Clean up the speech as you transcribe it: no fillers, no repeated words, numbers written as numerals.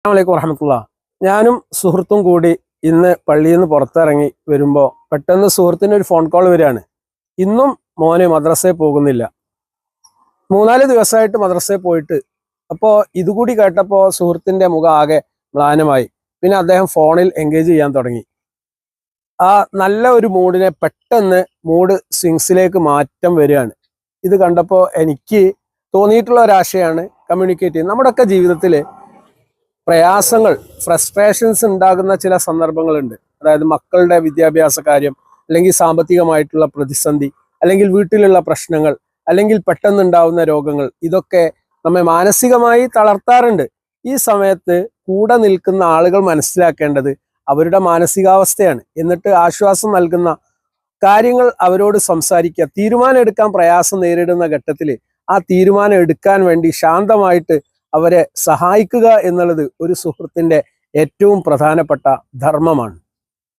അസ്സലാമു വറഹ്മത്തുള്ളാ. ഞാനും സുഹൃത്തും കൂടി ഇന്ന് പള്ളിയിൽ നിന്ന് പുറത്തിറങ്ങി വരുമ്പോൾ പെട്ടെന്ന് സുഹൃത്തിന് ഒരു ഫോൺ കോൾ വരികയാണ്. ഇന്നും മോന് മദ്രസയിൽ പോകുന്നില്ല, 3-4 ദിവസമായിട്ട് മദ്രസയിൽ പോയിട്ട്. അപ്പോൾ ഇതുകൂടി കേട്ടപ്പോൾ സുഹൃത്തിൻ്റെ മുഖം ആകെ മ്ലാനമായി. പിന്നെ അദ്ദേഹം ഫോണിൽ എൻഗേജ് ചെയ്യാൻ തുടങ്ങി. ആ നല്ല ഒരു മൂഡിനെ പെട്ടെന്ന് മൂഡ് സ്വിങ്സിലേക്ക് മാറ്റം വരികയാണ്. ഇത് കണ്ടപ്പോൾ എനിക്ക് തോന്നിയിട്ടുള്ള ഒരാശയമാണ് കമ്മ്യൂണിക്കേറ്റ് ചെയ്യുന്നത്. നമ്മുടെയൊക്കെ ജീവിതത്തിൽ പ്രയാസങ്ങൾ, ഫ്രസ്ട്രേഷൻസ് ഉണ്ടാകുന്ന ചില സന്ദർഭങ്ങളുണ്ട്. അതായത് മക്കളുടെ വിദ്യാഭ്യാസ കാര്യം, അല്ലെങ്കിൽ സാമ്പത്തികമായിട്ടുള്ള പ്രതിസന്ധി, അല്ലെങ്കിൽ വീട്ടിലുള്ള പ്രശ്നങ്ങൾ, അല്ലെങ്കിൽ പെട്ടെന്നുണ്ടാവുന്ന രോഗങ്ങൾ, ഇതൊക്കെ നമ്മെ മാനസികമായി തളർത്താറുണ്ട്. ഈ സമയത്ത് കൂടെ നിൽക്കുന്ന ആളുകൾ മനസ്സിലാക്കേണ്ടത് അവരുടെ മാനസികാവസ്ഥയാണ്. എന്നിട്ട് ആശ്വാസം നൽകുന്ന കാര്യങ്ങൾ അവരോട് സംസാരിക്കുക. തീരുമാനം എടുക്കാൻ പ്രയാസം നേരിടുന്ന ഘട്ടത്തിൽ ആ തീരുമാനം എടുക്കാൻ വേണ്ടി ശാന്തമായിട്ട് അവരെ സഹായിക്കുക എന്നുള്ളത് ഒരു സുഹൃത്തിൻ്റെ ഏറ്റവും പ്രധാനപ്പെട്ട ധർമ്മമാണ്.